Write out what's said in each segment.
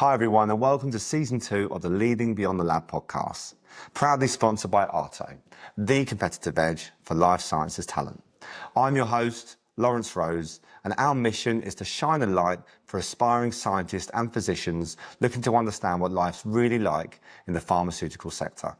Hi everyone and welcome to season 2 of the Leading Beyond the Lab podcast, proudly sponsored by ARTO, the competitive edge for life sciences talent. I'm your host, Lawrence Rose, and our mission is to shine a light for aspiring scientists and physicians looking to understand what life's really like in the pharmaceutical sector.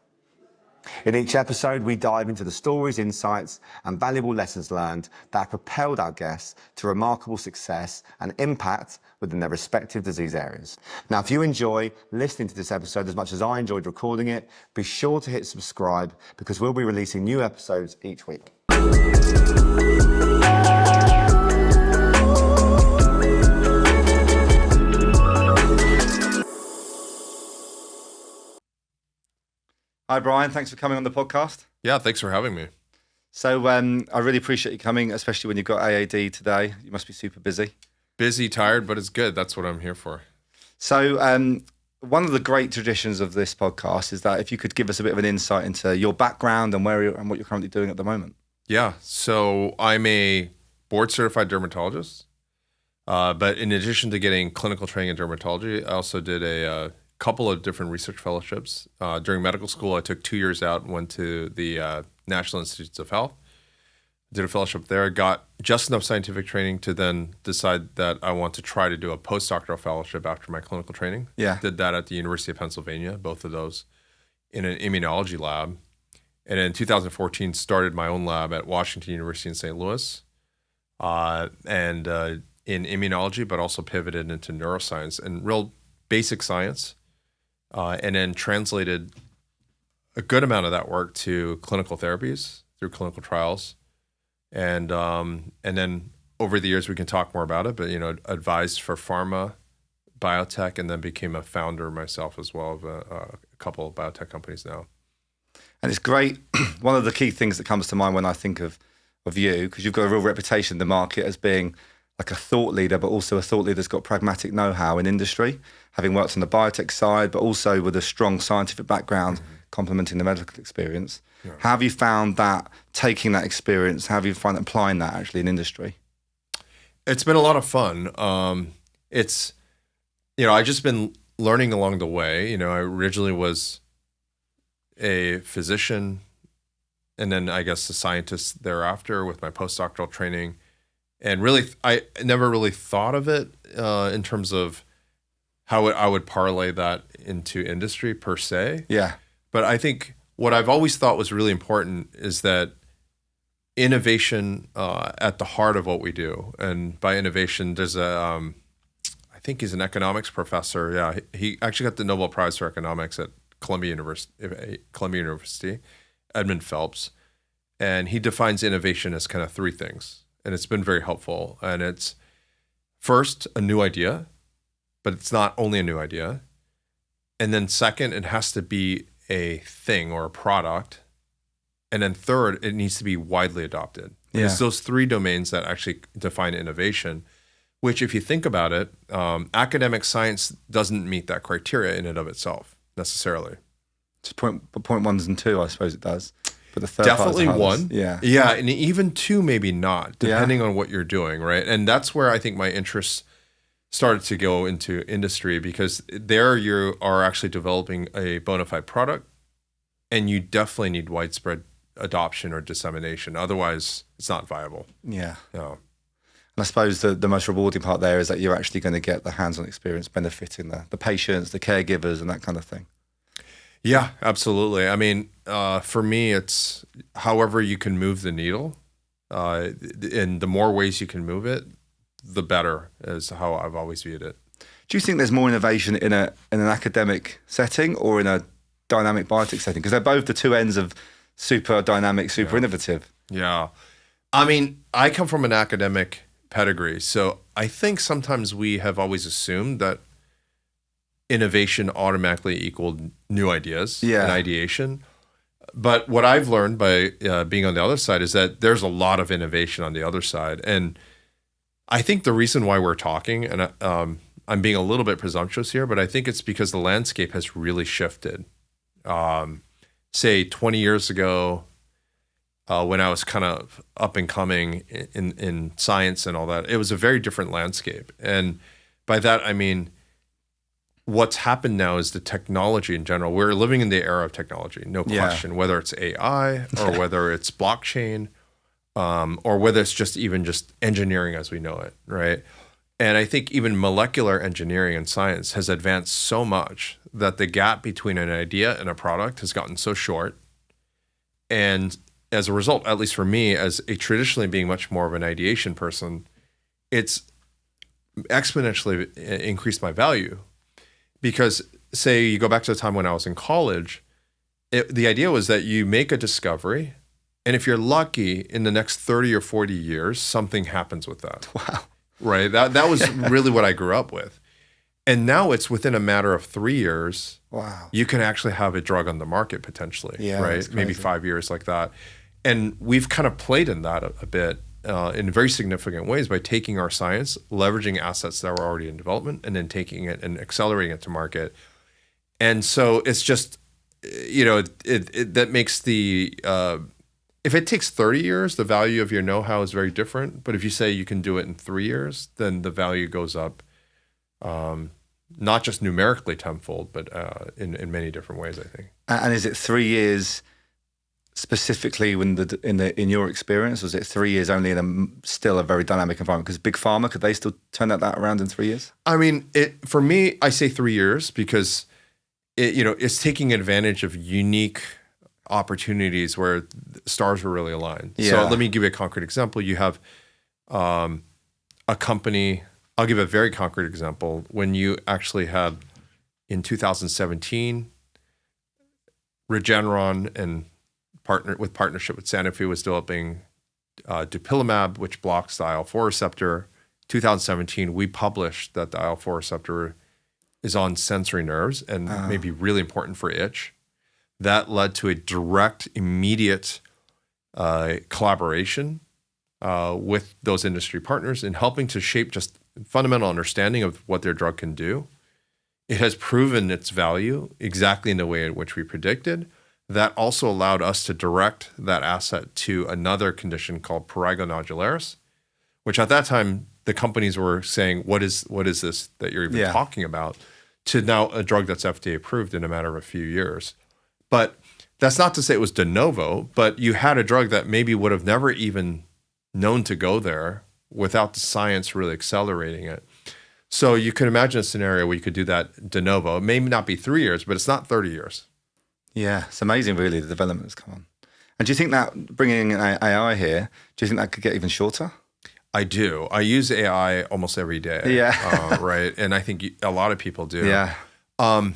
In each episode, we dive into the stories, insights, and valuable lessons learned that have propelled our guests to remarkable success and impact within their respective disease areas. Now, if you enjoy listening to this episode as much as I enjoyed recording it, be sure to hit subscribe because we'll be releasing new episodes each week. Hi, Brian. Thanks for coming on the podcast. Yeah, thanks for having me. So I really appreciate you coming, especially when you've got AAD today. You must be super busy. Busy, tired, but it's good. That's what I'm here for. So one of the great traditions of this podcast is that if you could give us a bit of an insight into your background and what you're currently doing at the moment. Yeah, so I'm a board-certified dermatologist. But in addition to getting clinical training in dermatology, I also did a couple of different research fellowships. During medical school, I took 2 years out and went to the National Institutes of Health. Did a fellowship there, got just enough scientific training to then decide that I want to try to do a postdoctoral fellowship after my clinical training. Yeah. Did that at the University of Pennsylvania, both of those in an immunology lab. And in 2014, started my own lab at Washington University in St. Louis and in immunology, but also pivoted into neuroscience and real basic science. And then translated a good amount of that work to clinical therapies through clinical trials. And then over the years, we can talk more about it, but, advised for pharma, biotech, and then became a founder myself as well of a couple of biotech companies now. And it's great. One of the key things that comes to mind when I think of you, because you've got a real reputation in the market as being like a thought leader, but also a thought leader that's got pragmatic know-how in industry, having worked on the biotech side, but also with a strong scientific background, complementing the medical experience. Yeah. How have you found that, taking that experience, how have you found applying that actually in industry? It's been a lot of fun. It's, I just been learning along the way. I originally was a physician and then I guess a scientist thereafter with my postdoctoral training. And really, I never really thought of it in terms of how I would parlay that into industry per se. Yeah. But I think what I've always thought was really important is that innovation at the heart of what we do. And by innovation, there's I think he's an economics professor. Yeah, he actually got the Nobel Prize for economics at Columbia University, Edmund Phelps. And he defines innovation as kind of three things. And it's been very helpful. And it's first, a new idea, but it's not only a new idea. And then second, it has to be a thing or a product. And then third, it needs to be widely adopted. Yeah. It's those three domains that actually define innovation, which if you think about it, academic science doesn't meet that criteria in and of itself necessarily. Just point 1s and 2, I suppose it does. But the third definitely one. Yeah. Yeah. And even 2, maybe not, depending on what you're doing. Right. And that's where I think my interests started to go into industry, because there you are actually developing a bona fide product and you definitely need widespread adoption or dissemination. Otherwise it's not viable. Yeah. And I suppose the most rewarding part there is that you're actually going to get the hands-on experience benefiting the patients, the caregivers and that kind of thing. Yeah, absolutely. I mean, for me, it's however you can move the needle, and the more ways you can move it, the better, is how I've always viewed it. Do you think there's more innovation in an academic setting or in a dynamic biotech setting? Because they're both the two ends of super dynamic, super innovative. Yeah. I mean, I come from an academic pedigree, so I think sometimes we have always assumed that innovation automatically equaled new ideas and ideation. But what I've learned by being on the other side is that there's a lot of innovation on the other side. And I think the reason why we're talking, and I'm being a little bit presumptuous here, but I think it's because the landscape has really shifted. Say 20 years ago, when I was kind of up and coming in science and all that, it was a very different landscape. And by that, I mean, what's happened now is the technology in general. We're living in the era of technology, no question, whether it's AI or whether it's blockchain, or whether it's just engineering as we know it, right? And I think even molecular engineering and science has advanced so much that the gap between an idea and a product has gotten so short. And as a result, at least for me, as a traditionally being much more of an ideation person, it's exponentially increased my value. Because say you go back to the time when I was in college, the idea was that you make a discovery, and if you're lucky, in the next 30 or 40 years, something happens with that. Wow. Right? That was really what I grew up with. And now it's within a matter of 3 years, Wow. you can actually have a drug on the market potentially, right? Maybe 5 years like that. And we've kind of played in that a bit in very significant ways by taking our science, leveraging assets that were already in development, and then taking it and accelerating it to market. And so it's just, that makes the, if it takes 30 years, the value of your know-how is very different. But if you say you can do it in 3 years, then the value goes up, not just numerically tenfold, but in many different ways, I think. And is it 3 years specifically in your experience? Was it 3 years only in still a very dynamic environment? Because Big Pharma, could they still turn that around in 3 years? I mean, for me, I say 3 years because it's taking advantage of unique opportunities where stars were really aligned. Yeah. So let me give you a concrete example. You have a company. I'll give a very concrete example. When you actually had in 2017, Regeneron and partnership with Sanofi was developing dupilumab, which blocks the IL-4 receptor. 2017, we published that the IL-4 receptor is on sensory nerves and may be really important for itch. That led to a direct, immediate collaboration with those industry partners in helping to shape just fundamental understanding of what their drug can do. It has proven its value exactly in the way in which we predicted. That also allowed us to direct that asset to another condition called prurigo nodularis, which at that time the companies were saying, what is this that you're even talking about, to now a drug that's FDA approved in a matter of a few years. But that's not to say it was de novo, but you had a drug that maybe would have never even known to go there without the science really accelerating it. So you could imagine a scenario where you could do that de novo. It may not be 3 years, but it's not 30 years. Yeah, it's amazing, really, the development that's come on. And do you think that bringing in AI here, do you think that could get even shorter? I do. I use AI almost every day. Yeah. Right. And I think a lot of people do. Yeah. And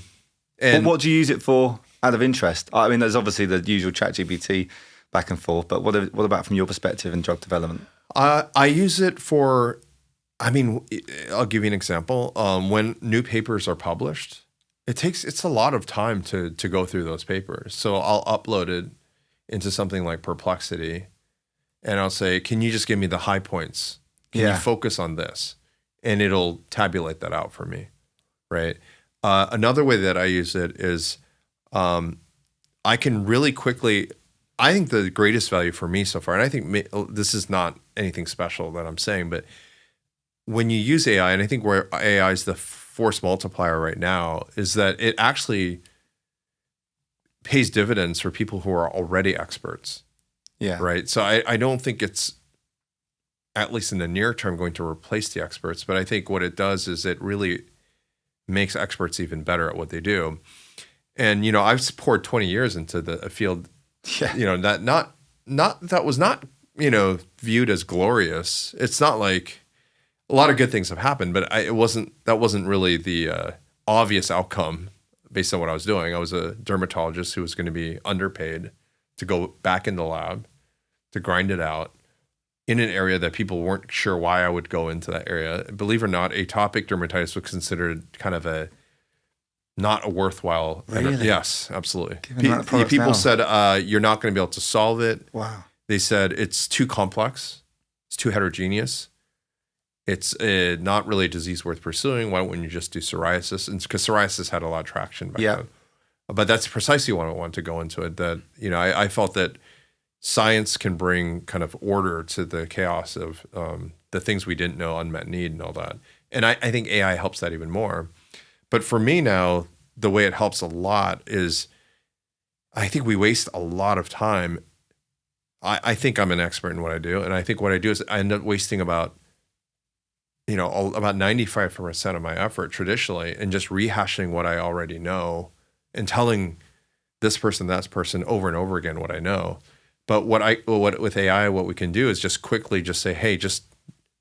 what do you use it for out of interest? I mean, there's obviously the usual ChatGPT back and forth, but what about from your perspective in drug development? I use it for, I'll give you an example. When new papers are published, it's a lot of time to go through those papers. So I'll upload it into something like Perplexity, and I'll say, can you just give me the high points? Can you focus on this? And it'll tabulate that out for me, right? Another way that I use it is I can really quickly, I think the greatest value for me so far, and I think this is not anything special that I'm saying, but when you use AI, and I think where AI is the force multiplier right now, is that it actually pays dividends for people who are already experts. Yeah. Right. So I don't think it's, at least in the near term, going to replace the experts. But I think what it does is it really makes experts even better at what they do. And, I've poured 20 years into a field, that was not, viewed as glorious. It's not like a lot of good things have happened, but that wasn't really the obvious outcome based on what I was doing. I was a dermatologist who was going to be underpaid to go back in the lab, to grind it out in an area that people weren't sure why I would go into that area. Believe it or not, atopic dermatitis was considered kind of not a worthwhile. Really? Yes, absolutely. People said, you're not going to be able to solve it. Wow. They said it's too complex. It's too heterogeneous. It's not really a disease worth pursuing. Why wouldn't you just do psoriasis? And because psoriasis had a lot of traction back then. But that's precisely why I wanted to go into it. That I felt that science can bring kind of order to the chaos of the things we didn't know, unmet need, and all that. And I think AI helps that even more. But for me now, the way it helps a lot is I think we waste a lot of time. I think I'm an expert in what I do. And I think what I do is I end up wasting about 95% of my effort traditionally in just rehashing what I already know and telling this person, that person over and over again what I know. But with AI, what we can do is just quickly just say, hey, just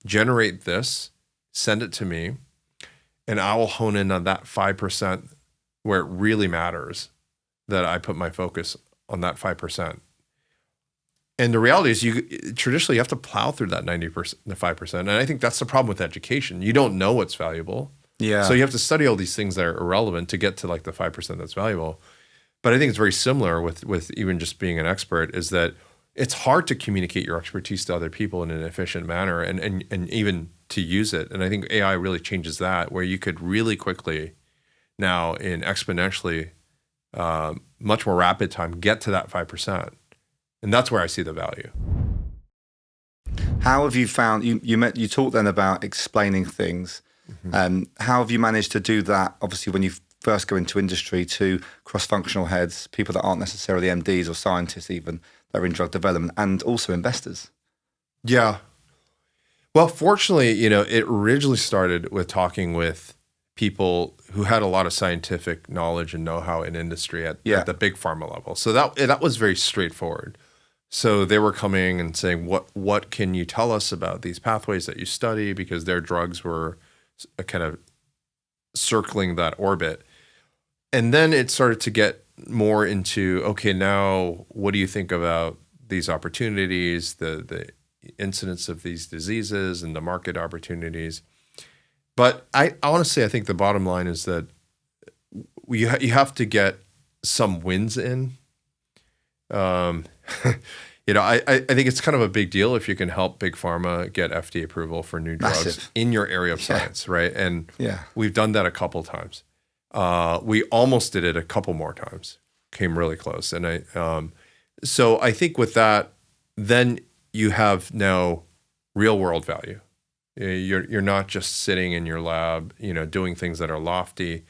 generate this, send it to me, and I will hone in on that 5% where it really matters, that I put my focus on that 5%. And the reality is traditionally you have to plow through that 90%, the 5%. And I think that's the problem with education. You don't know what's valuable. Yeah. So you have to study all these things that are irrelevant to get to like the 5% that's valuable. But I think it's very similar with even just being an expert, is that it's hard to communicate your expertise to other people in an efficient manner and even to use it. And I think AI really changes that, where you could really quickly now in exponentially much more rapid time get to that 5%. And that's where I see the value. How have you found, you talked then about explaining things. How have you managed to do that, obviously, when you first go into industry, to cross-functional heads, people that aren't necessarily MDs or scientists even, that are in drug development, and also investors? Yeah. Well, fortunately, it originally started with talking with people who had a lot of scientific knowledge and know-how in industry at the big pharma level. So that was very straightforward. So they were coming and saying, what can you tell us about these pathways that you study? Because their drugs were kind of circling that orbit. And then it started to get more into, okay, now what do you think about these opportunities, the incidence of these diseases and the market opportunities? But I honestly, I think the bottom line is that you have to get some wins in. I think it's kind of a big deal if you can help big pharma get FDA approval for new drugs in your area of science, right? And we've done that a couple times. We almost did it a couple more times, came really close. And so I think with that, then you have now real world value. You're not just sitting in your lab, doing things that are lofty.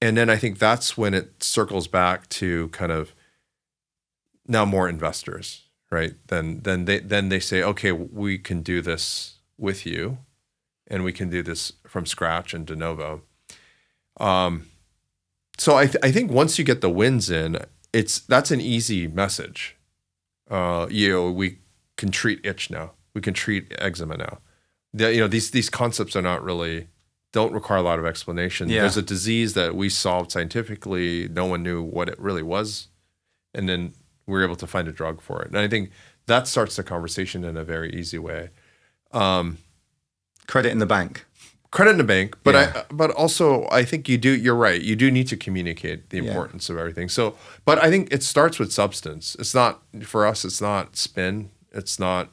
And then I think that's when it circles back to kind of now more investors, right? Then they say, okay, we can do this with you, and we can do this from scratch and de novo. So I think once you get the wins in, that's an easy message. We can treat itch now. We can treat eczema now. These concepts are don't require a lot of explanation. Yeah. There's a disease that we solved scientifically. No one knew what it really was. And then we were able to find a drug for it. And I think that starts the conversation in a very easy way. Credit in the bank. Credit in the bank, but also I think you're right. You do need to communicate the importance of everything. So, but I think it starts with substance. It's not, for us, it's not spin. It's not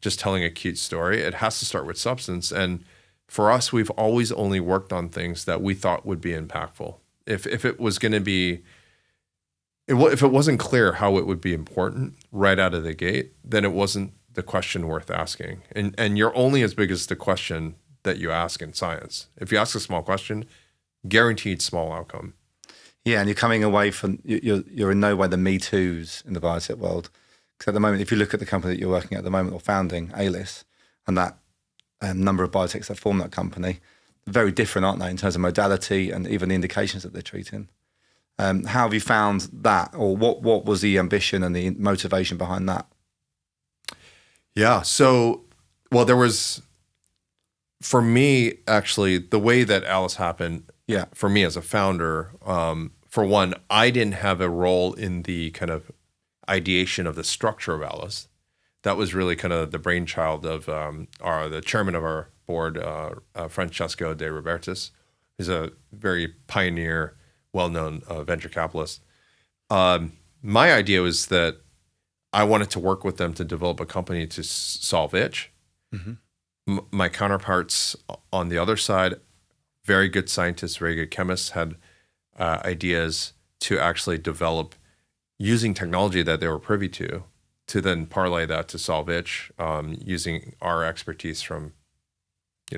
just telling a cute story. It has to start with substance. And for us, we've always only worked on things that we thought would be impactful. If it was going to be, if it wasn't clear how it would be important right out of the gate, then it wasn't the question worth asking. And you're only as big as the question that you ask in science. If you ask a small question, guaranteed small outcome. Yeah, and you're coming away from, you're in no way the Me Too's in the biotech world. Because at the moment, if you look at the company that you're working at the moment or founding, Alys, and that number of biotechs that form that company, very different, aren't they, in terms of modality and even the indications that they're treating. How have you found that, or what was the ambition and the motivation behind that? Yeah, so, well, there was, for me, actually, the way that Alys happened, for me as a founder, for one, I didn't have a role in the kind of ideation of the structure of Alys. That was really kind of the brainchild of the chairman of our board, Francesco De Robertis, who's a very pioneer, well-known venture capitalist. My idea was that I wanted to work with them to develop a company to solve itch. Mm-hmm. My counterparts on the other side, very good scientists, very good chemists, had ideas to actually develop using technology that they were privy to then parlay that to solve itch, using our expertise from,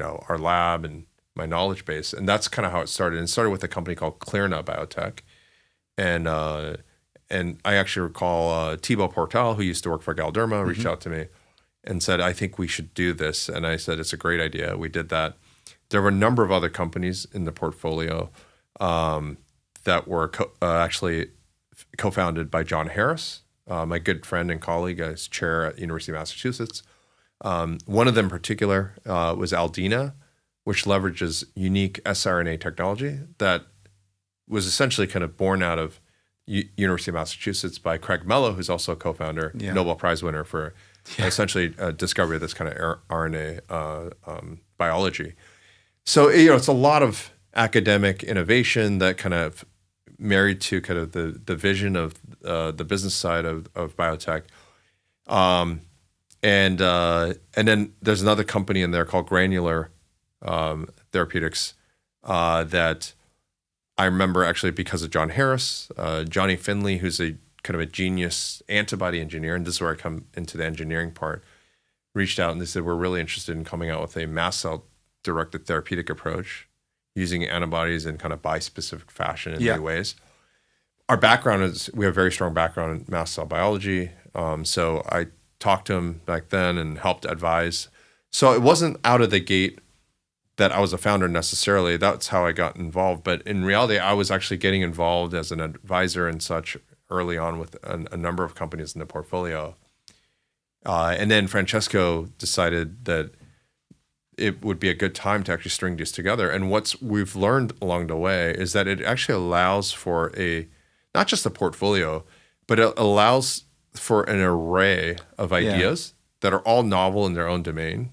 our lab and my knowledge base. And that's kind of how it started. And it started with a company called Clara Biotech. And I actually recall Thibaut Portal, who used to work for Galderma, reached out to me and said, I think we should do this. And I said, it's a great idea. We did that. There were a number of other companies in the portfolio that were actually co-founded by John Harris, my good friend and colleague as chair at University of Massachusetts. One of them in particular was Aldina, which leverages unique siRNA technology that was essentially kind of born out of University of Massachusetts by Craig Mello, who's also a co-founder, Nobel Prize winner for essentially a discovery of this kind of RNA biology. So, it's a lot of academic innovation that kind of married to kind of the vision of the business side of biotech. And then there's another company in there called Granular Therapeutics that I remember actually because of John Harris, Johnny Finley, who's a kind of a genius antibody engineer, and this is where I come into the engineering part, reached out and they said, we're really interested in coming out with a mast cell directed therapeutic approach using antibodies in kind of bispecific fashion in new ways. Our background is, we have a very strong background in mast cell biology. So I talked to him back then and helped advise. So it wasn't out of the gate that I was a founder necessarily. That's how I got involved. But in reality, I was actually getting involved as an advisor and such early on with a number of companies in the portfolio. And then Francesco decided that it would be a good time to actually string these together. And what we've learned along the way is that it actually allows for not just a portfolio, but it allows for an array of ideas that are all novel in their own domain.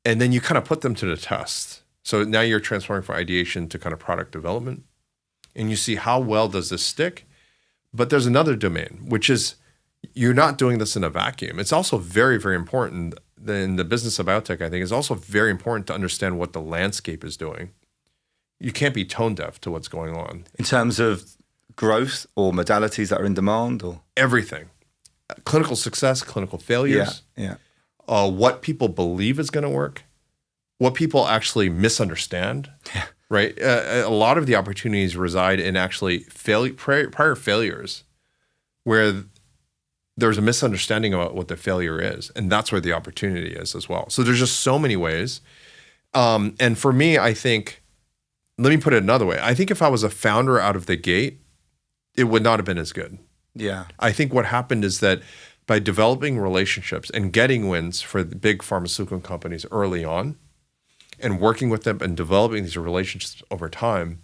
And then you kind of put them to the test. So now you're transforming from ideation to kind of product development. And you see how well does this stick? But there's another domain, which is you're not doing this in a vacuum. It's also very, very important in the business of biotech, I think, is also very important to understand what the landscape is doing. You can't be tone deaf to what's going on. In terms of growth or modalities that are in demand or? Everything. Clinical success, clinical failures. What people believe is going to work. What people actually misunderstand. Right? A lot of the opportunities reside in actually prior failures where there's a misunderstanding about what the failure is. And that's where the opportunity is as well. So there's just so many ways. And for me, I think, let me put it another way. I think if I was a founder out of the gate, it would not have been as good. Yeah. I think what happened is that by developing relationships and getting wins for the big pharmaceutical companies early on and working with them and developing these relationships over time,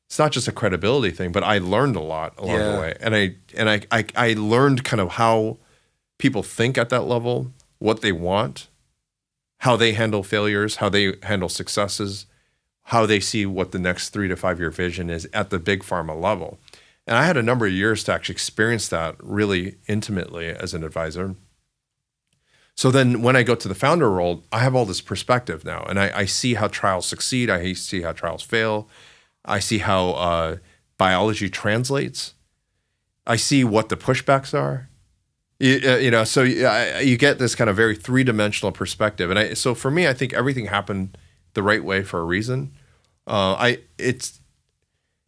it's not just a credibility thing, but I learned a lot along the way. And I learned kind of how people think at that level, what they want, how they handle failures, how they handle successes, how they see what the next 3 to 5 year vision is at the big pharma level. And I had a number of years to actually experience that really intimately as an advisor. So then when I go to the founder role, I have all this perspective now, and I see how trials succeed. I see how trials fail. I see how biology translates. I see what the pushbacks are. So you get this kind of very three-dimensional perspective. And so for me, I think everything happened the right way for a reason.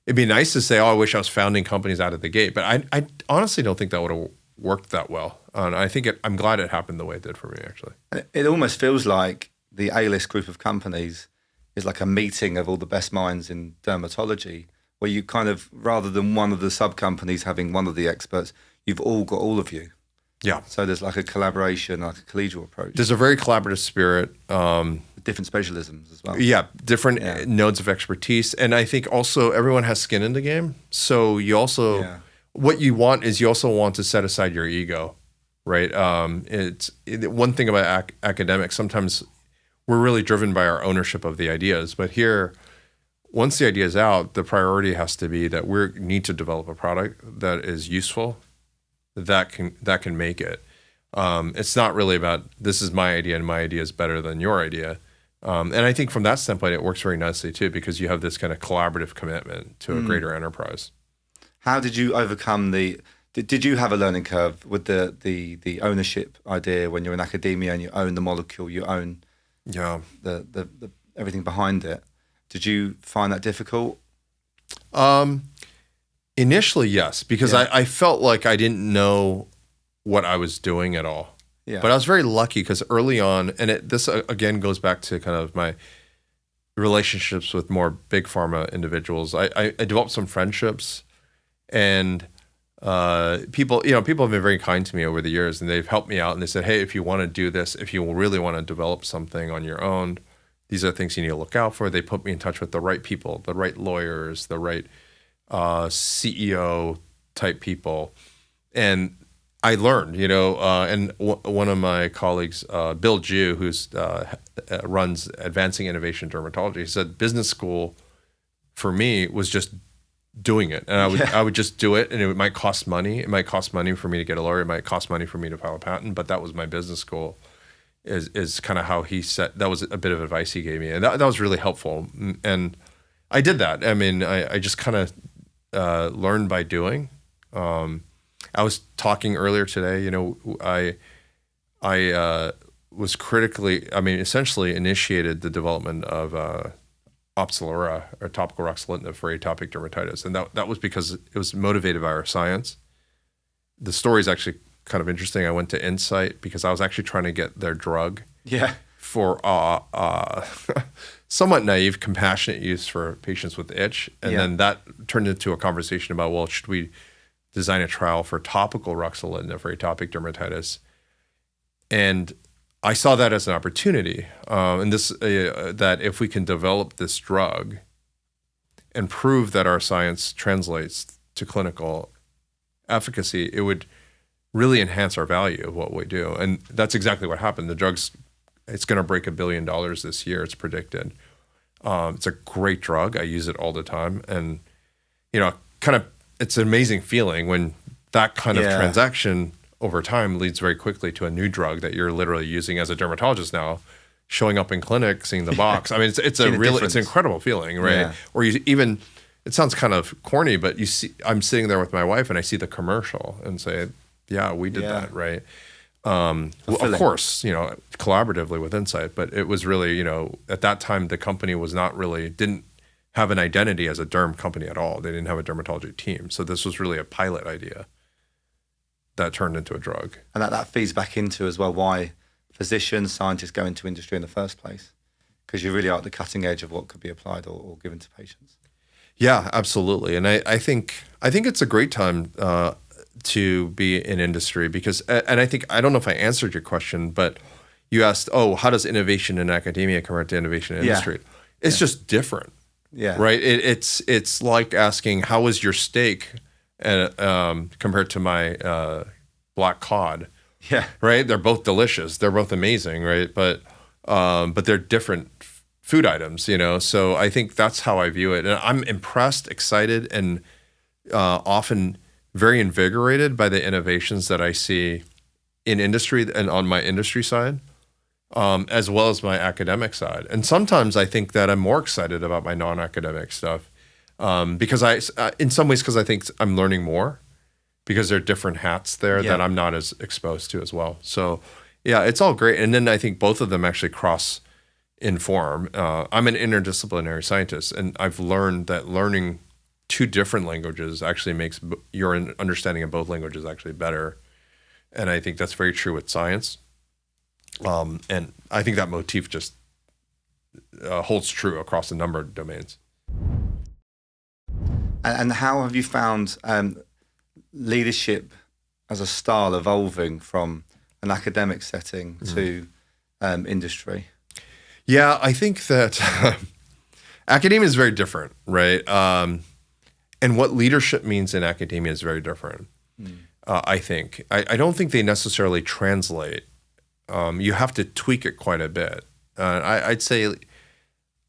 It'd be nice to say, I wish I was founding companies out of the gate. But I honestly don't think that would have worked that well. And I think I'm glad it happened the way it did for me, actually. It almost feels like the A-list group of companies is like a meeting of all the best minds in dermatology, where you kind of, rather than one of the sub-companies having one of the experts, you've all got all of you. Yeah. So there's like a collaboration, like a collegial approach. There's a very collaborative spirit. Different specialisms as well. Yeah, different nodes of expertise. And I think also everyone has skin in the game. So you also, what you want is you also want to set aside your ego, right? One thing about academics, sometimes we're really driven by our ownership of the ideas. But here, once the idea is out, the priority has to be that we need to develop a product that is useful, that can make it. It's not really about this is my idea and my idea is better than your idea. And I think from that standpoint, it works very nicely too, because you have this kind of collaborative commitment to a greater enterprise. How did you overcome did you have a learning curve with the ownership idea when you're in academia and you own the molecule, you own the everything behind it? Did you find that difficult? Initially, yes, because I felt like I didn't know what I was doing at all. Yeah. But I was very lucky because early on, and this again goes back to kind of my relationships with more big pharma individuals. I developed some friendships, and people have been very kind to me over the years, and they've helped me out. And they said, hey, if you want to do this, if you really want to develop something on your own, these are things you need to look out for. They put me in touch with the right people, the right lawyers, the right CEO type people. And I learned, and one of my colleagues, Bill Jew, who's runs Advancing Innovation Dermatology, he said business school for me was just doing it. And I would just do it, and it might cost money. It might cost money for me to get a lawyer. It might cost money for me to file a patent, but that was my business school is kind of how he said, that was a bit of advice he gave me. And that was really helpful. And I did that. I mean, I just kind of learned by doing. I was talking earlier today, I was essentially initiated the development of Opzelura, or topical ruxolitinib for atopic dermatitis. And that was because it was motivated by our science. The story is actually kind of interesting. I went to Insight because I was actually trying to get their drug for somewhat naive, compassionate use for patients with itch. And then that turned into a conversation about, well, should we design a trial for topical ruxolitinib for atopic dermatitis? And I saw that as an opportunity, and this that if we can develop this drug and prove that our science translates to clinical efficacy, it would really enhance our value of what we do. And that's exactly what happened. The drug's, it's going to break $1 billion this year, it's predicted. It's a great drug. I use it all the time. And, it's an amazing feeling when that kind of transaction over time leads very quickly to a new drug that you're literally using as a dermatologist now, showing up in clinic, seeing the box. I mean, it's an incredible feeling, right? Yeah. Or it sounds kind of corny, but I'm sitting there with my wife and I see the commercial and say, yeah, we did that, right? Of course, collaboratively with Insight, but it was really, at that time, the company didn't have an identity as a derm company at all. They didn't have a dermatology team. So this was really a pilot idea that turned into a drug. And that feeds back into as well why physicians, scientists go into industry in the first place, because you really are at the cutting edge of what could be applied or given to patients. Yeah, absolutely. And I think it's a great time to be in industry because, and I don't know if I answered your question, but you asked, how does innovation in academia compare to innovation in industry? It's just different. Yeah. Right. It's like asking, how was your steak compared to my black cod? Yeah. Right. They're both delicious. They're both amazing. Right. But they're different food items, So I think that's how I view it. And I'm impressed, excited, and often very invigorated by the innovations that I see in industry and on my industry side, as well as my academic side. And sometimes I think that I'm more excited about my non-academic stuff because in some ways, because I think I'm learning more because there are different hats there that I'm not as exposed to as well. So yeah, it's all great. And then I think both of them actually cross-inform. I'm an interdisciplinary scientist, and I've learned that learning two different languages actually makes your understanding of both languages actually better. And I think that's very true with science. And I think that motif just holds true across a number of domains. And how have you found leadership as a style evolving from an academic setting to industry? Yeah, I think that academia is very different, right? And what leadership means in academia is very different, I think. I don't think they necessarily translate. You have to tweak it quite a bit. I'd say,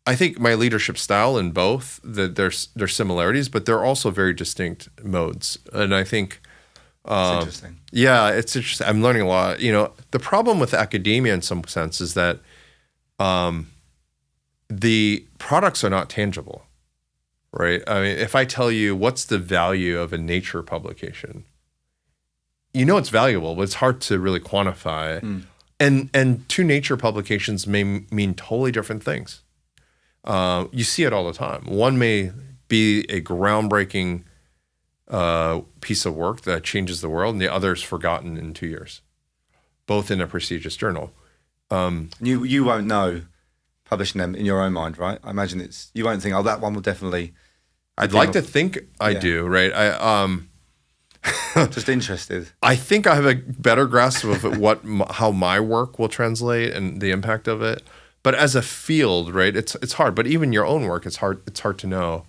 I think my leadership style in both, there's similarities, but they're also very distinct modes. And I think, it's interesting. Yeah, it's interesting. I'm learning a lot. The problem with academia in some sense is that the products are not tangible, right? I mean, if I tell you what's the value of a Nature publication, it's valuable, but it's hard to really quantify. And two Nature publications may mean totally different things. You see it all the time. One may be a groundbreaking piece of work that changes the world, and the other is forgotten in 2 years, both in a prestigious journal. You won't know publishing them in your own mind, right? I imagine you won't think, oh, that one will definitely. I'd like to think I do, right? Just interested. I think I have a better grasp of how my work will translate and the impact of it. But as a field, right, it's hard. But even your own work, it's hard to know.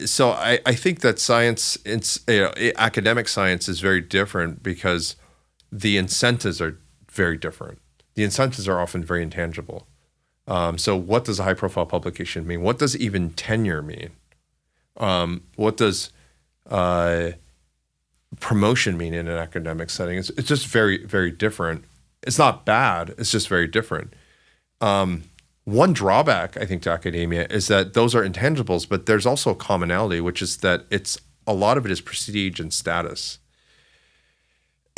So I think that science, academic science, is very different because the incentives are very different. The incentives are often very intangible. So what does a high-profile publication mean? What does even tenure mean? What does promotion mean in an academic setting? It's just very, very different. It's not bad. It's just very different. One drawback, I think, to academia is that those are intangibles, but there's also a commonality, which is that a lot of it is prestige and status.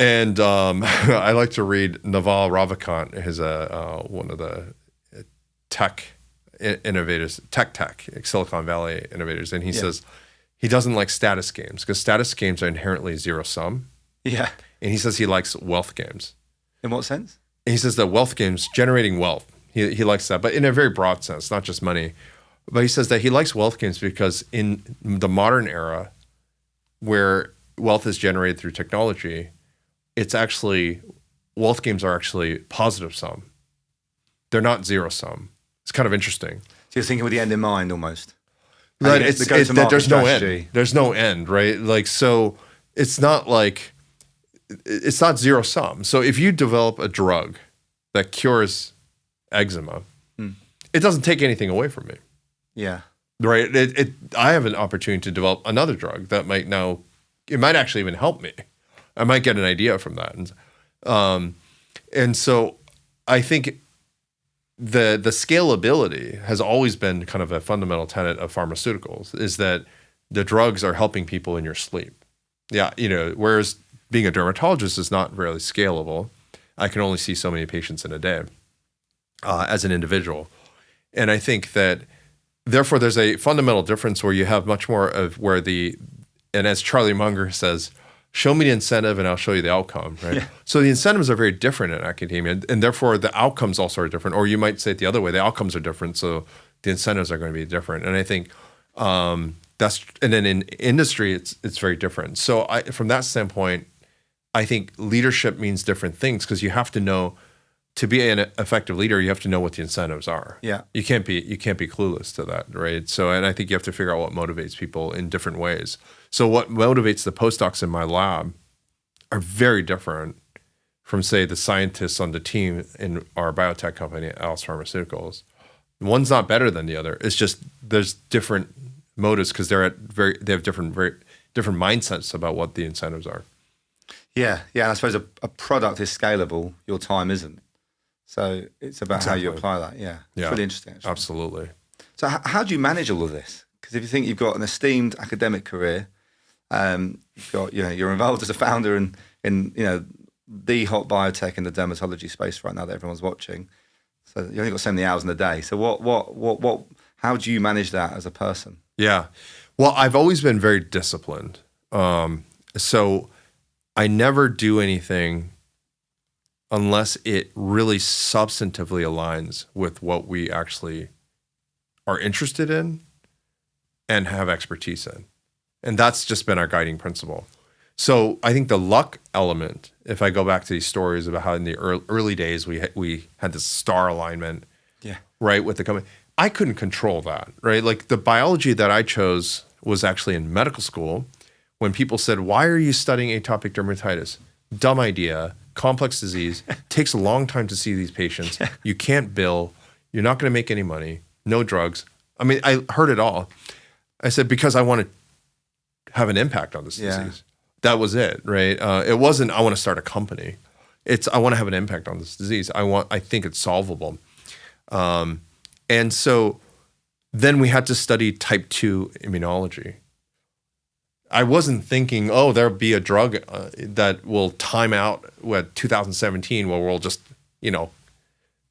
And I like to read Naval Ravikant, who's one of the tech innovators, tech, Silicon Valley innovators, and he says he doesn't like status games because status games are inherently zero sum. Yeah. And he says he likes wealth games. In what sense? And he says that wealth games, generating wealth, he likes that, but in a very broad sense, not just money. But he says that he likes wealth games because in the modern era, where wealth is generated through technology, wealth games are actually positive sum. They're not zero sum. It's kind of interesting. So you're thinking with the end in mind, almost. Right. There's no end. There's no end, right? Like, so it's not zero sum. So if you develop a drug that cures eczema, it doesn't take anything away from me. Yeah. Right. I have an opportunity to develop another drug that might actually even help me. I might get an idea from that. And so I think the scalability has always been kind of a fundamental tenet of pharmaceuticals, is that the drugs are helping people in your sleep. Yeah. Whereas being a dermatologist is not really scalable. I can only see so many patients in a day as an individual. And I think that therefore there's a fundamental difference where you have much more of and as Charlie Munger says, show me the incentive and I'll show you the outcome, right? Yeah. So the incentives are very different in academia, and therefore the outcomes also are different. Or you might say it the other way, the outcomes are different, so the incentives are going to be different. And I think and then in industry, it's very different. So from that standpoint, I think leadership means different things because you have to know, to be an effective leader, you have to know what the incentives are. Yeah. You can't be clueless to that, right? So, and I think you have to figure out what motivates people in different ways. So what motivates the postdocs in my lab are very different from, say, the scientists on the team in our biotech company, Alys Pharmaceuticals. One's not better than the other. It's just there's different motives because they have different mindsets about what the incentives are. Yeah. And I suppose a product is scalable, your time isn't. So it's about how you apply that. Yeah. It's really interesting, actually. Absolutely. So how do you manage all of this? Because if you think you've got an esteemed academic career, you've got, you're involved as a founder in the hot biotech in the dermatology space right now that everyone's watching. So you only got so many hours in a day. So how do you manage that as a person? Yeah. Well, I've always been very disciplined. So I never do anything unless it really substantively aligns with what we actually are interested in and have expertise in. And that's just been our guiding principle. So I think the luck element, if I go back to these stories about how in the early days we had this star alignment, right, with the company, I couldn't control that, right? Like the biology that I chose was actually in medical school. When people said, why are you studying atopic dermatitis? Dumb idea, complex disease, takes a long time to see these patients. You can't bill, you're not going to make any money, no drugs. I mean, I heard it all. I said, because I want to have an impact on this disease. That was it, right? It wasn't, I want to start a company. It's, I want to have an impact on this disease. I think it's solvable. And so then we had to study type 2 immunology. I wasn't thinking, there'll be a drug that will time out 2017 where we'll just,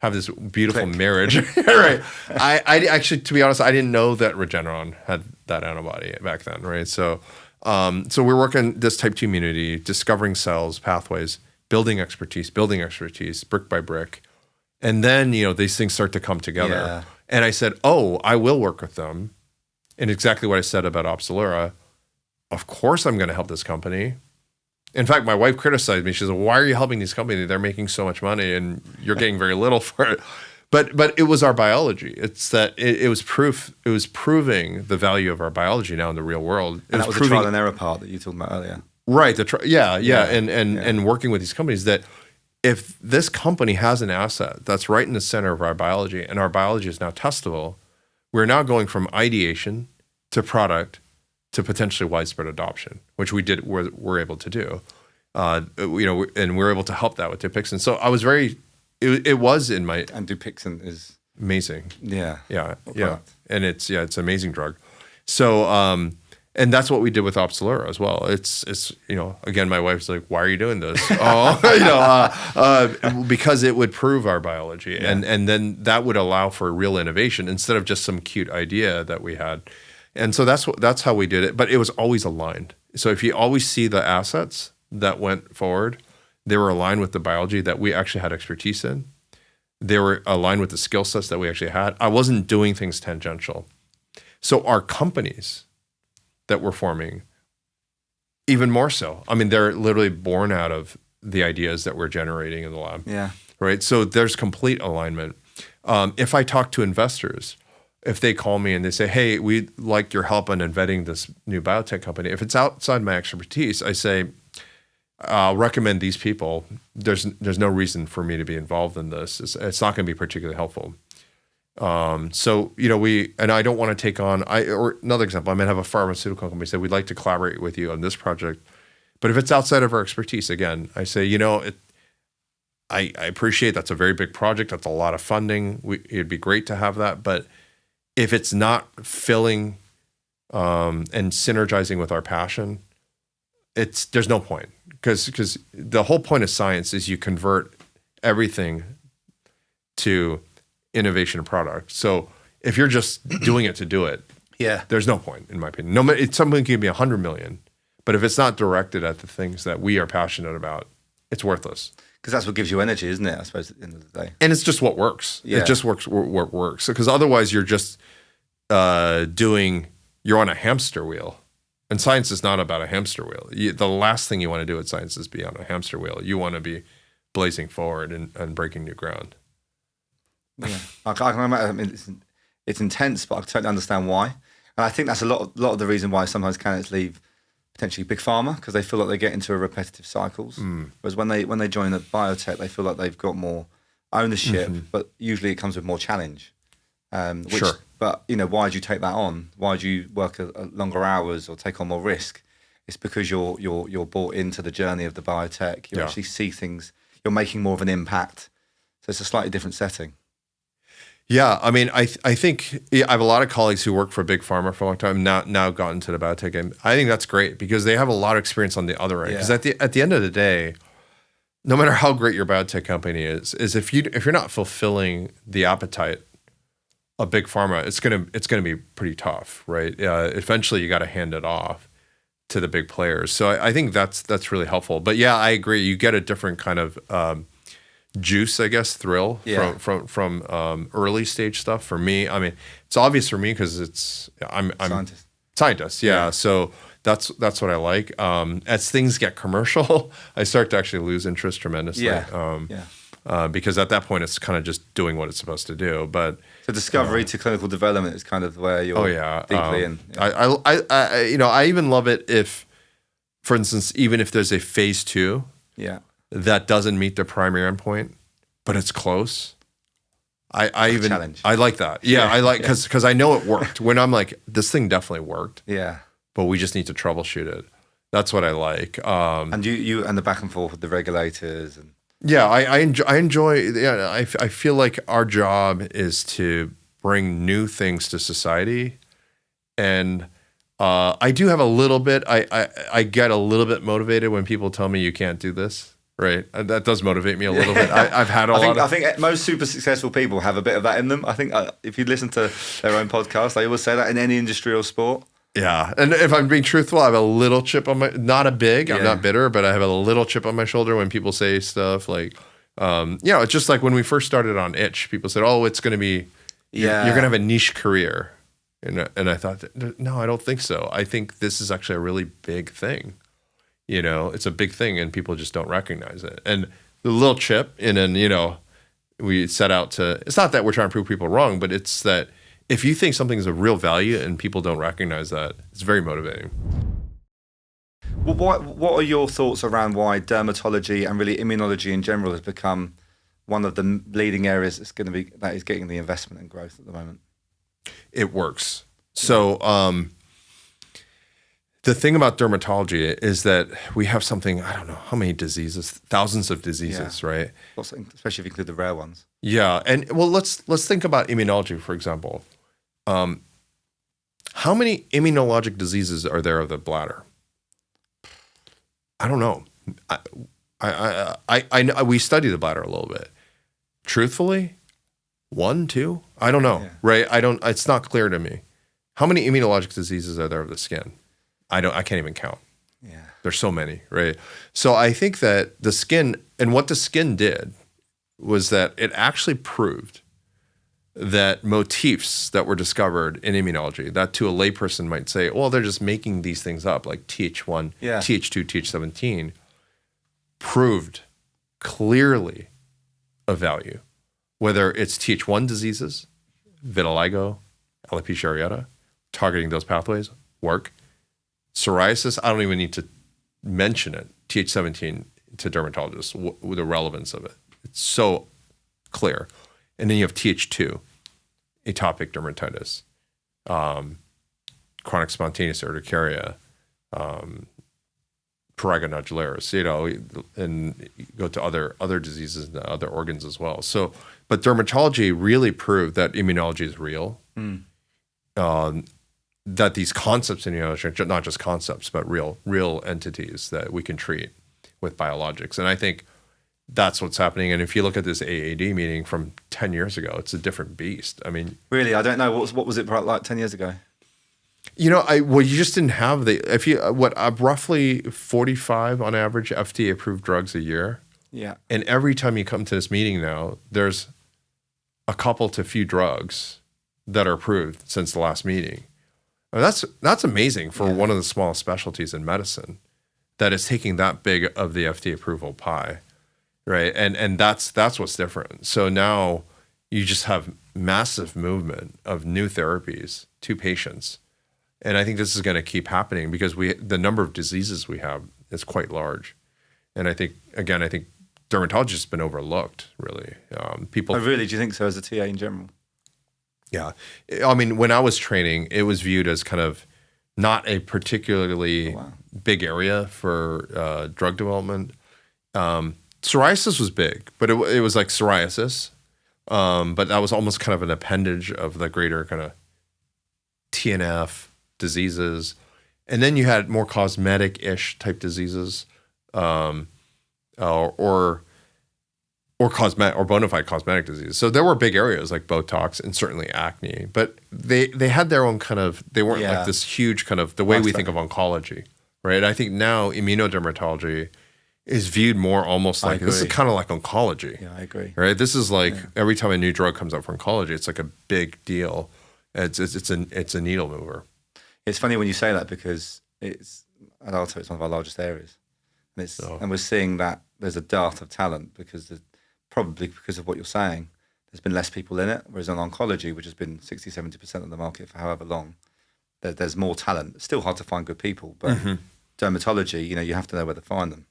have this beautiful marriage. Right. I actually, to be honest, I didn't know that Regeneron had that antibody back then. Right. So we're working this type 2 immunity, discovering cells, pathways, building expertise, brick by brick. And then, these things start to come together. Yeah. And I said, oh, I will work with them. And exactly what I said about Opzelura. Of course I'm going to help this company. In fact, my wife criticized me. She said, why are you helping these companies? They're making so much money and you're getting very little for it. But it was our biology. It's that it was proof. It was proving the value of our biology now in the real world. And that was the trial and error part that you were talking about earlier. Right. And working with these companies, that if this company has an asset that's right in the center of our biology and our biology is now testable, we're now going from ideation to product to potentially widespread adoption, which we're able to do. And we're able to help that with Dupixent. So I was it was in my... And Dupixent is... Amazing. Yeah. Yeah. Yeah. And it's an amazing drug. So, and that's what we did with Opzelura as well. It's again, my wife's like, why are you doing this? Because it would prove our biology. Yeah. And then that would allow for real innovation instead of just some cute idea that we had. And so that's how we did it. But it was always aligned. So if you always see the assets that went forward, they were aligned with the biology that we actually had expertise in. They were aligned with the skill sets that we actually had. I wasn't doing things tangential. So our companies that we're forming, even more so. I mean, they're literally born out of the ideas that we're generating in the lab. Yeah. Right. So there's complete alignment. If I talk to investors, if they call me and they say, hey, we'd like your help on vetting this new biotech company, if it's outside my expertise, I say, I'll recommend these people. There's no reason for me to be involved in this. It's not going to be particularly helpful. So I don't want to take on, or another example, I might have a pharmaceutical company say, we'd like to collaborate with you on this project. But if it's outside of our expertise, again, I say, I appreciate that's a very big project. That's a lot of funding. It'd be great to have that. But if it's not filling and synergizing with our passion, there's no point. Because the whole point of science is you convert everything to innovation and product. So if you're just doing it to do it, there's no point, in my opinion. No, it's something can be 100 million, but if it's not directed at the things that we are passionate about, it's worthless. Because that's what gives you energy, isn't it? I suppose at the end of the day. And it's just what works. Yeah. It just works what works. Because otherwise, you're just you're on a hamster wheel. And science is not about a hamster wheel. The last thing you want to do with science is be on a hamster wheel. You want to be blazing forward and breaking new ground. Yeah, I can imagine. I mean, it's intense, but I totally understand why. And I think that's a lot of the reason why sometimes candidates leave potentially big pharma, because they feel like they get into a repetitive cycles. Whereas when they join a biotech, they feel like they've got more ownership, but usually it comes with more challenge. Sure. But why do you take that on? Why do you work longer hours or take on more risk? It's because you're bought into the journey of the biotech. You actually see things. You're making more of an impact. So it's a slightly different setting. Yeah, I mean, I think I have a lot of colleagues who work for big pharma for a long time now gotten to the biotech game. I think that's great because they have a lot of experience on the other end. Because at the end of the day, no matter how great your biotech company is if you're not fulfilling the appetite of big pharma, it's gonna be pretty tough, right? Eventually, you got to hand it off to the big players. So I think that's really helpful. But yeah, I agree. You get a different kind of juice, I guess, thrill from early stage stuff. For me, I mean, it's obvious for me because I'm scientist. Yeah. So that's what I like. As things get commercial, I start to actually lose interest tremendously. Because at that point, it's kind of just doing what it's supposed to do. But so discovery to clinical development is kind of where you're deeply in. Yeah. I even love it if, for instance, even if there's a phase 2. Yeah. That doesn't meet the primary endpoint, but it's close. Challenge. I like that. Yeah, I like because I know it worked. When I'm like, this thing definitely worked. Yeah. But we just need to troubleshoot it. That's what I like. And you and the back and forth with the regulators and. Yeah, I enjoy. Yeah, I feel like our job is to bring new things to society, and I do have a little bit. I get a little bit motivated when people tell me you can't do this. right? That does motivate me a little bit. I've had I think most super successful people have a bit of that in them. I think if you listen to their own podcast, they always say that in any industry or sport. Yeah, and if I'm being truthful, I have a little chip on my, not a big, I'm not bitter, but I have a little chip on my shoulder when people say stuff like, it's just like when we first started on Itch, people said, oh, it's going to be, you're going to have a niche career. And I thought, no, I don't think so. I think this is actually a really big thing. It's a big thing and people just don't recognize it. And the little chip, and then, we set out to, it's not that we're trying to prove people wrong, but it's that if you think something is a real value and people don't recognize that, it's very motivating. Well, what are your thoughts around why dermatology and really immunology in general has become one of the leading areas that is getting the investment and growth at the moment? It works. So the thing about dermatology is that we have something, I don't know how many diseases, thousands of diseases, right? Especially if you include the rare ones. Yeah, and well, let's think about immunology, for example. How many immunologic diseases are there of the bladder? I don't know. We study the bladder a little bit. Truthfully, 1, 2, I don't know. Right? It's not clear to me. How many immunologic diseases are there of the skin? I can't even count. Yeah. There's so many, right? So I think that the skin, and what the skin did was that it actually proved that motifs that were discovered in immunology, that to a layperson might say, well, they're just making these things up, like Th1, Th2, Th17, proved clearly of value. Whether it's Th1 diseases, vitiligo, alopecia areata, targeting those pathways, work. Psoriasis, I don't even need to mention it. Th17 to dermatologists, the relevance of it. It's so clear. And then you have Th2, atopic dermatitis, chronic spontaneous urticaria, prurigo nodularis, and you go to other diseases and other organs as well. So, but dermatology really proved that immunology is real. That these concepts in immunology are not just concepts, but real entities that we can treat with biologics. And I think that's what's happening. And if you look at this AAD meeting from 10 years ago, it's a different beast. I mean, really, I don't know what was it like 10 years ago? You just didn't have roughly 45 on average FDA approved drugs a year. Yeah. And every time you come to this meeting now, there's a couple to few drugs that are approved since the last meeting. I mean, that's amazing for one of the smallest specialties in medicine that is taking that big of the FDA approval pie, right? And that's what's different. So now you just have massive movement of new therapies to patients. And I think this is going to keep happening because the number of diseases we have is quite large. And I think dermatology has been overlooked, really. People. Oh, really? Do you think so as a TA in general? Yeah. I mean, when I was training, it was viewed as kind of not a particularly big area for drug development. Psoriasis was big, but it was like psoriasis. But that was almost kind of an appendage of the greater kind of TNF diseases. And then you had more cosmetic-ish type diseases, or bona fide cosmetic disease. So there were big areas like Botox and certainly acne, but they had their own kind of, they weren't like this huge kind of the way we think of oncology, right? I think now immuno-dermatology is viewed more almost like, this is kind of like oncology. Yeah, I agree. Right? This is like every time a new drug comes out for oncology, it's like a big deal. It's a needle mover. It's funny when you say that because at ARTO, it's one of our largest areas. And we're seeing that there's a dearth of talent probably because of what you're saying. There's been less people in it, whereas in oncology, which has been 60-70% of the market for however long, there's more talent. It's still hard to find good people, but dermatology, you have to know where to find them,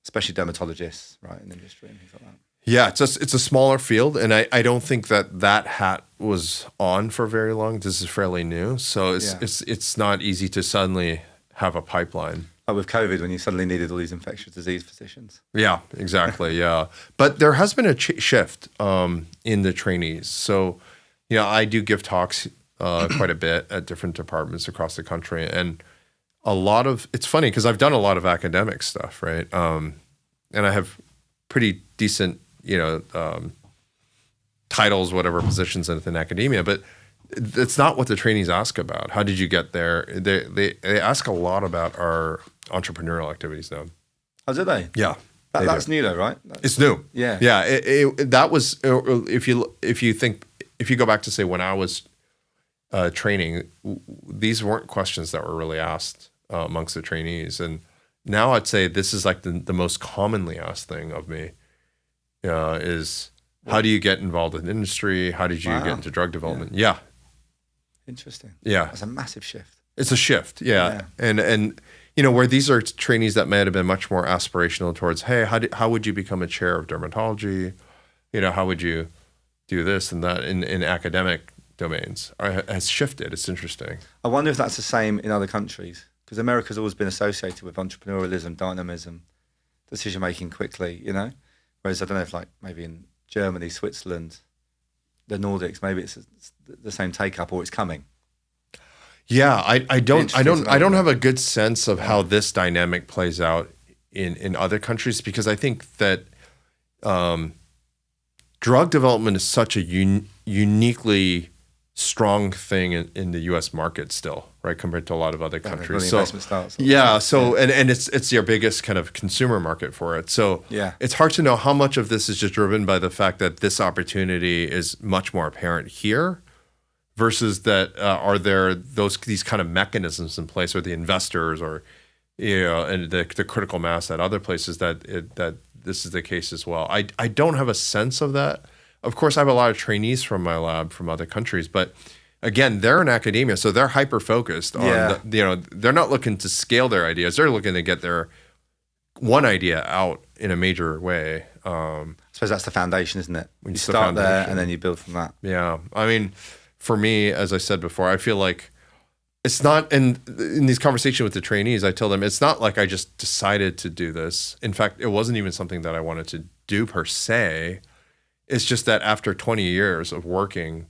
especially dermatologists, right, in the industry and things like that. Yeah, it's a smaller field, and I don't think that hat was on for very long. This is fairly new, so it's not easy to suddenly have a pipeline. Like with COVID, when you suddenly needed all these infectious disease physicians. Yeah, exactly. Yeah, but there has been a shift in the trainees. So, I do give talks quite a bit at different departments across the country, and it's funny because I've done a lot of academic stuff, right? and I have pretty decent, titles, whatever positions in academia, but it's not what the trainees ask about. How did you get there? They ask a lot about our entrepreneurial activities now. Oh, did they? Yeah. That's new though, right? It's new. Yeah. Yeah. That was, if you go back to say when I was training, these weren't questions that were really asked amongst the trainees. And now I'd say this is like the most commonly asked thing of me is how do you get involved in industry? How did you get into drug development? Yeah. Interesting. Yeah. That's a massive shift. It's a shift. Yeah. And where these are trainees that might have been much more aspirational towards, hey, how would you become a chair of dermatology? How would you do this and that in academic domains has shifted. It's interesting. I wonder if that's the same in other countries, because America's always been associated with entrepreneurialism, dynamism, decision making quickly, whereas I don't know if like maybe in Germany, Switzerland, the Nordics, maybe it's the same take up or it's coming. Yeah, I don't have a good sense of how this dynamic plays out in other countries, because I think that drug development is such a uniquely strong thing in the U.S. market still, right, compared to a lot of other countries. So and it's your biggest kind of consumer market for it. So it's hard to know how much of this is just driven by the fact that this opportunity is much more apparent here, versus that are there these kind of mechanisms in place, or the investors, or and the critical mass at other places that this is the case as well. I don't have a sense of that. Of course, I have a lot of trainees from my lab from other countries, but again, they're in academia, so they're hyper focused on they're not looking to scale their ideas. They're looking to get their one idea out in a major way. I suppose that's the foundation, isn't it? You start there and then you build from that. Yeah, I mean, for me, as I said before, I feel like it's not, and in these conversations with the trainees, I tell them it's not like I just decided to do this. In fact, it wasn't even something that I wanted to do per se. It's just that after 20 years of working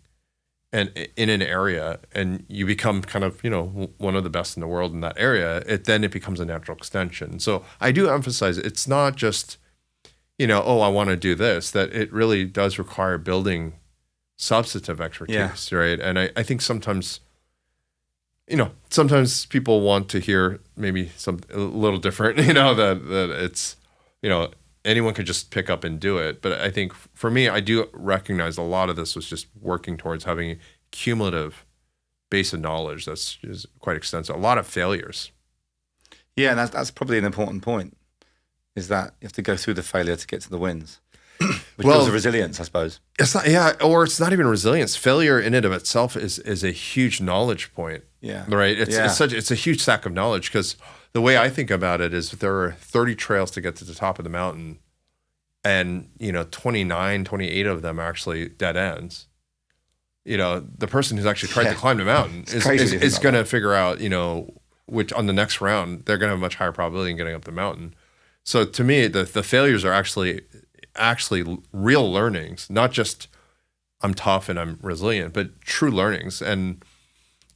and in an area, and you become kind of, one of the best in the world in that area, it becomes a natural extension. So I do emphasize it's not just, I want to do this, that it really does require building substantive expertise, right? And I think sometimes people want to hear maybe a little different, that it's, anyone could just pick up and do it. But I think for me, I do recognize a lot of this was just working towards having a cumulative base of knowledge that's is quite extensive. A lot of failures. Yeah, and that's probably an important point, is that you have to go through the failure to get to the wins. Which builds a resilience, I suppose. It's not, or it's not even resilience. Failure in and of itself is a huge knowledge point. Yeah. Right. It's a huge stack of knowledge, because the way I think about it is there are 30 trails to get to the top of the mountain, and 28 of them are actually dead ends. The person who's actually tried to climb the mountain is going to figure out, which on the next round they're going to have a much higher probability in getting up the mountain. So to me, the failures are actually real learnings, not just I'm tough and I'm resilient, but true learnings. And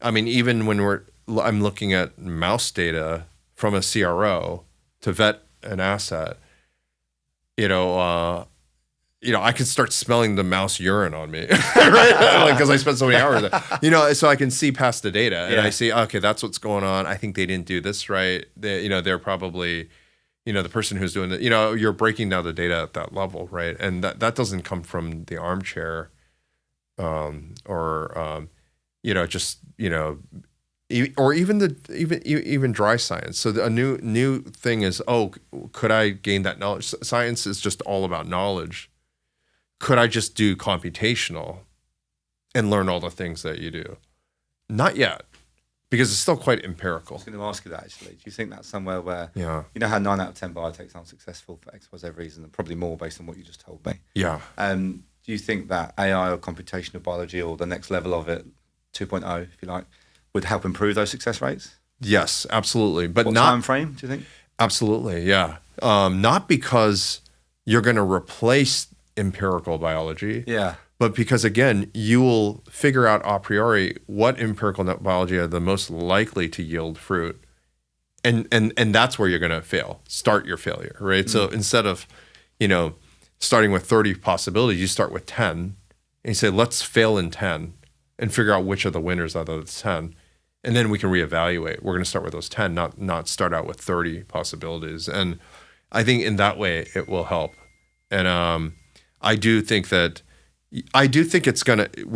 I mean, even when I'm looking at mouse data from a CRO to vet an asset, I could start smelling the mouse urine on me, right? Because I spent so many hours there. So I can see past the data, and I see, okay, that's what's going on. I think they didn't do this right. They're probably, the person who's doing it, you're breaking down the data at that level, right? And that doesn't come from the armchair, or even dry science. So a new thing is, could I gain that knowledge? Science is just all about knowledge. Could I just do computational and learn all the things that you do? Not yet, because it's still quite empirical. I was going to ask you that, actually. Do you think that's somewhere where, how 9 out of 10 biotechs aren't successful for X, Y, Z reason, and probably more based on what you just told me? Yeah. Do you think that AI or computational biology, or the next level of it, 2.0, if you like, would help improve those success rates? Yes, absolutely. But what time frame, do you think? Absolutely, yeah. Not because you're going to replace empirical biology. Yeah. But because, again, you will figure out a priori what empirical biology are the most likely to yield fruit and that's where you're going to fail. Start your failure, right? So instead of, starting with 30 possibilities, you start with 10 and you say, let's fail in 10 and figure out which are the winners out of the 10. And then we can reevaluate. We're going to start with those 10, not start out with 30 possibilities. And I think in that way it will help. And I do think we're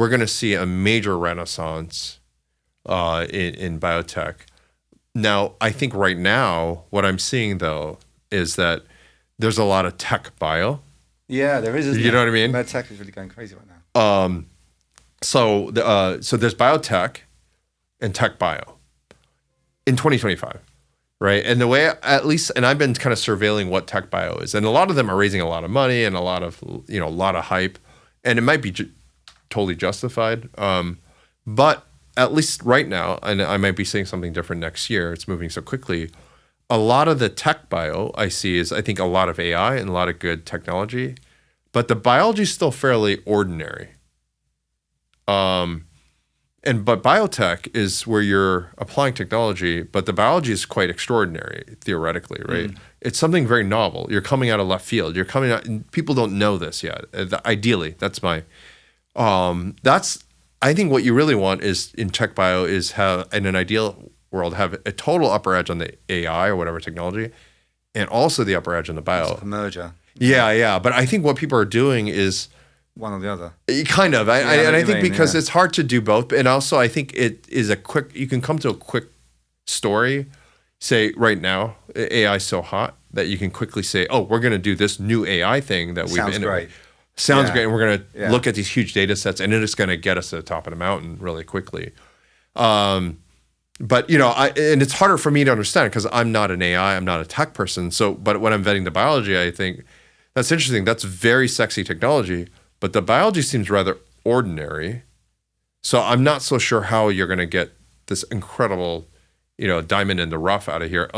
going to see a major renaissance in biotech. Now, I think right now what I'm seeing though is that there's a lot of tech bio. Yeah, there is. You know what I mean? Medtech is really going crazy right now. So there's biotech and tech bio in 2025, right? And the way, at least, and I've been kind of surveilling what tech bio is, and a lot of them are raising a lot of money and a lot of hype, and it might be totally justified. But at least right now, and I might be saying something different next year, it's moving so quickly. A lot of the tech bio I see is, I think, a lot of AI and a lot of good technology, but the biology is still fairly ordinary. But biotech is where you're applying technology, but the biology is quite extraordinary, theoretically, right? It's something very novel. You're coming out of left field. You're coming out, and people don't know this yet. Ideally, that's my, I think what you really want is in tech bio is have, in an ideal world, have a total upper edge on the AI or whatever technology, and also the upper edge on the bio. It's like a merger. Yeah. But I think what people are doing is one or the other. Kind of. I think because it's hard to do both. And also I think it is you can come to a quick story, say right now, AI is so hot that you can quickly say, oh, we're going to do this new AI thing that we've innovated. Sounds great. And we're going to look at these huge data sets and it is going to get us to the top of the mountain really quickly. But, and it's harder for me to understand because I'm not an AI, I'm not a tech person. But when I'm vetting the biology, I think that's interesting. That's very sexy technology. But the biology seems rather ordinary. So I'm not so sure how you're going to get this incredible, diamond in the rough out of here.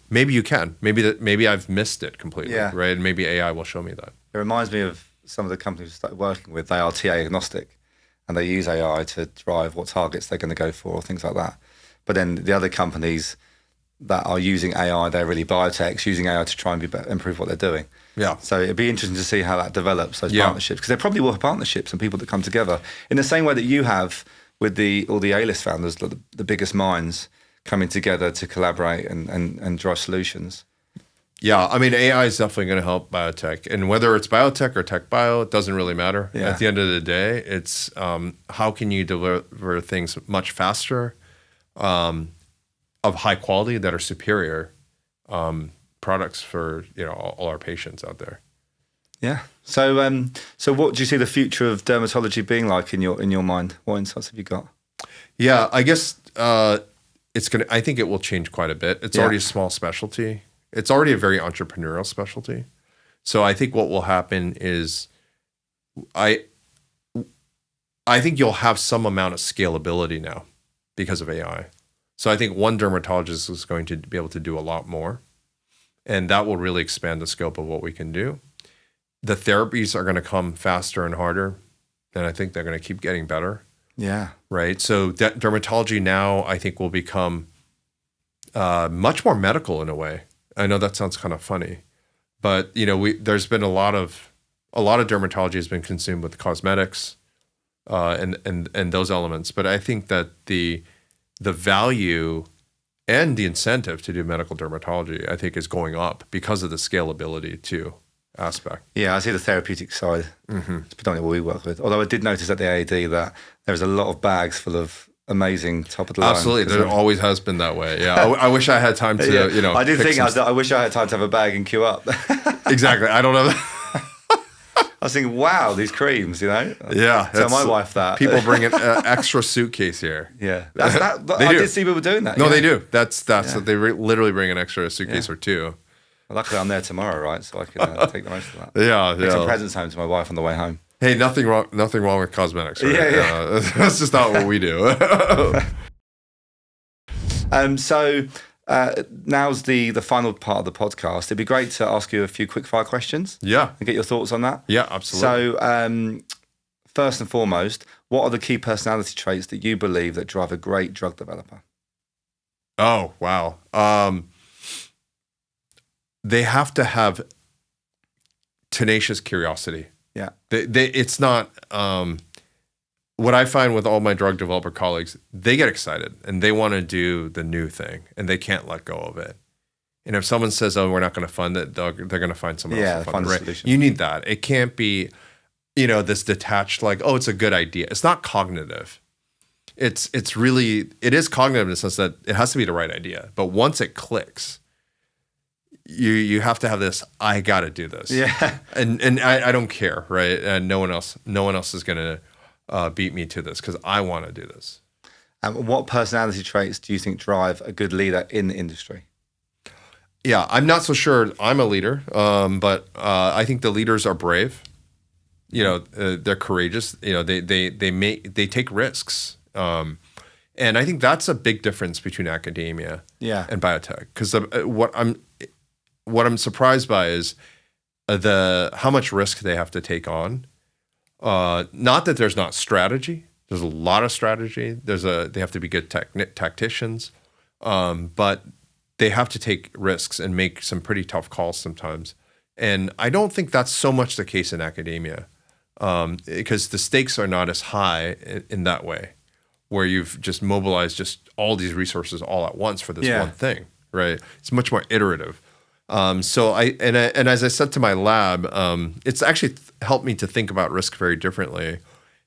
Maybe you can. Maybe I've missed it completely, right? And maybe AI will show me that. It reminds me of some of the companies we started working with. They are TA agnostic, and they use AI to drive what targets they're going to go for or things like that. But then the other companies that are using AI, they're really biotechs using AI to try and improve what they're doing. Yeah. So it'd be interesting to see how that develops, those partnerships, because there probably will have partnerships and people that come together in the same way that you have with all the Alys founders, the biggest minds coming together to collaborate and drive solutions. Yeah, I mean, AI is definitely going to help biotech. And whether it's biotech or tech bio, it doesn't really matter. Yeah. At the end of the day, it's how can you deliver things much faster, of high quality that are superior products for all our patients out there. Yeah. So what do you see the future of dermatology being like in your mind? What insights have you got? Yeah, I guess I think it will change quite a bit. It's already a small specialty. It's already a very entrepreneurial specialty. So I think what will happen is I think you'll have some amount of scalability now because of AI. So I think one dermatologist is going to be able to do a lot more, and that will really expand the scope of what we can do. The therapies are going to come faster and harder, and I think they're going to keep getting better. Yeah. Right. So dermatology now, I think, will become much more medical in a way. I know that sounds kind of funny, but there's been a lot of dermatology has been consumed with cosmetics and those elements. But I think that the value and the incentive to do medical dermatology, I think, is going up because of the scalability too aspect. Yeah, I see the therapeutic side. Mm-hmm. It's predominantly what we work with. Although I did notice at the AAD that there's a lot of bags full of amazing top of the line. Absolutely, there always has been that way. Yeah, I wish I had time to I did think I wish I had time to have a bag and queue up. Exactly. I don't know. I was thinking, wow, these creams, Yeah. Tell my wife that. People bring an extra suitcase here. Yeah. I did see people doing that. No, they do. That's what they literally bring an extra suitcase or two. Well, luckily I'm there tomorrow, right? So I can take the most of that. Yeah. Take some presents home to my wife on the way home. Hey, nothing wrong with cosmetics, right? Yeah. That's just not what we do. So now's the final part of the podcast. It'd be great to ask you a few quickfire questions. Yeah. And get your thoughts on that. Yeah, absolutely. So first and foremost, what are the key personality traits that you believe that drive a great drug developer? Oh, wow. They have to have tenacious curiosity. Yeah. It's not, what I find with all my drug developer colleagues, they get excited and they want to do the new thing and they can't let go of it. And if someone says, "Oh, we're not going to fund it," they're going to find someone else to fund it. Right? Solution. You need that. It can't be, this detached, like, "Oh, it's a good idea." It's not cognitive. It is cognitive in the sense that it has to be the right idea. But once it clicks, you have to have this, I got to do this. Yeah. And I don't care, right? And no one else is going to beat me to this because I want to do this. And what personality traits do you think drive a good leader in the industry? Yeah, I'm not so sure I'm a leader, but I think the leaders are brave. They're courageous. They take risks, and I think that's a big difference between academia and biotech. Because what I'm surprised by is how much risk they have to take on. Not that there's not strategy. There's a lot of strategy. They have to be good tacticians, but they have to take risks and make some pretty tough calls sometimes. And I don't think that's so much the case in academia, because the stakes are not as high in that way, where you've just mobilized just all these resources all at once for this one thing, right? It's much more iterative. So as I said to my lab, it's actually helped me to think about risk very differently.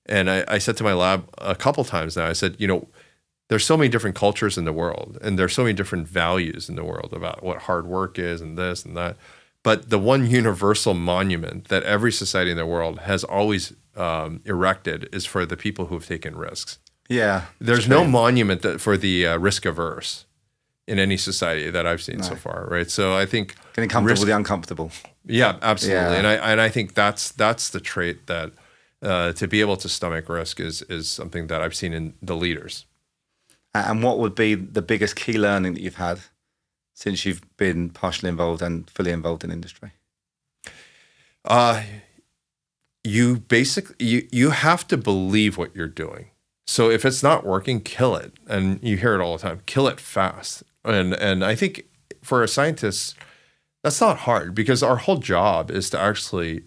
And I said to my lab a couple times now, I said, there's so many different cultures in the world, and there's so many different values in the world about what hard work is and this and that. But the one universal monument that every society in the world has always erected is for the people who have taken risks. Yeah. There's no monument for the risk averse in any society that I've seen so far, right? So I think getting comfortable with the uncomfortable. Yeah, absolutely. Yeah. And I think that's the trait that to be able to stomach risk is something that I've seen in the leaders. And what would be the biggest key learning that you've had since you've been partially involved and fully involved in industry? You have to believe what you're doing. So if it's not working, kill it. And you hear it all the time, kill it fast. And I think for a scientist, that's not hard, because our whole job is to actually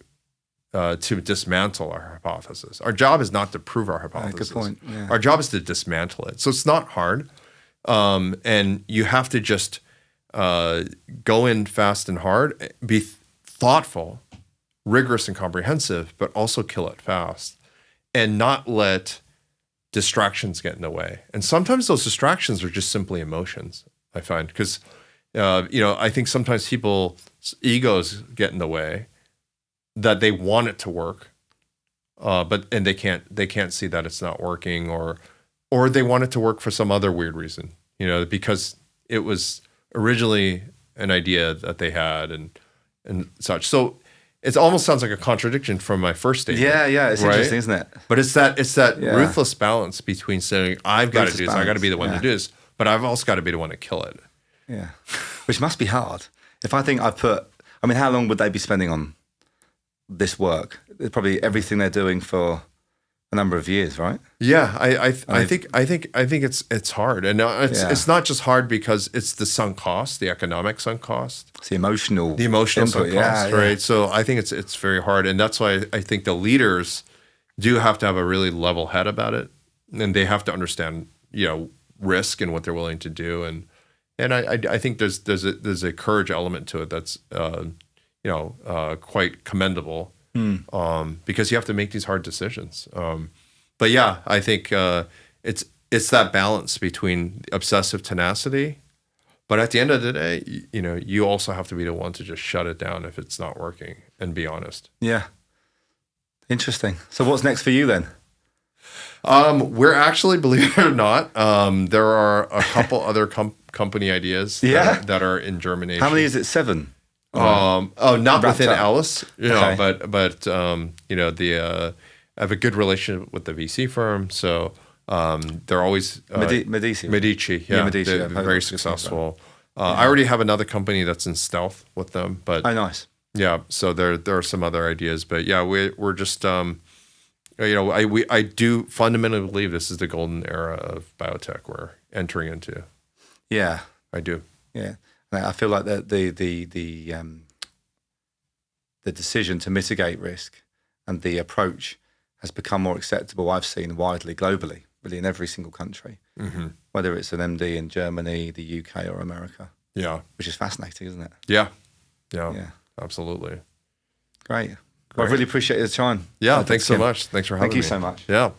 to dismantle our hypothesis. Our job is not to prove our hypothesis. Good point. Yeah. Our job is to dismantle it. So it's not hard. And you have to just go in fast and hard, be thoughtful, rigorous and comprehensive, but also kill it fast, and not let distractions get in the way. And sometimes those distractions are just simply emotions, I find, because I think sometimes people's egos get in the way, that they want it to work, but they can't see that it's not working, or they want it to work for some other weird reason, because it was originally an idea that they had and such. So it almost sounds like a contradiction from my first statement. Yeah, it's interesting, isn't it? But it's that ruthless balance between saying, I've got to do this, I got to be the one to do this, but I've also got to be the one to kill it. Yeah, which must be hard. If I think how long would they be spending on this work? It's probably everything they're doing for a number of years, right? Yeah, I think it's hard, and it's not just hard because it's the sunk cost, the economic sunk cost, it's the emotional input, sunk cost, right? So I think it's very hard, and that's why I think the leaders do have to have a really level head about it, and they have to understand risk and what they're willing to do, and I think there's a courage element to it that's quite commendable. Because you have to make these hard decisions. But yeah, I think it's that balance between obsessive tenacity, but at the end of the day, you also have to be the one to just shut it down if it's not working and be honest. Yeah. Interesting. So what's next for you then? We're actually, believe it or not, there are a couple other company ideas that are in germination. How many is it? 7? Not within up. Alys, Okay. but I have a good relationship with the VC firm, so they're always Medici. Yeah, Medici. they're very successful. I already have another company that's in stealth with them, but nice. Yeah, so there are some other ideas, but yeah, we're just I do fundamentally believe this is the golden era of biotech we're entering into. Yeah, I do. yeah. And I feel like the decision to mitigate risk and the approach has become more acceptable. I've seen widely globally, really in every single country, whether it's an MD in Germany, the UK, or America. Yeah. Which is fascinating, isn't it? Yeah. Yeah. Absolutely. Great. Well, I really appreciate your time. Yeah. Thanks so much. Thanks for having me. Thank you so much. Yeah.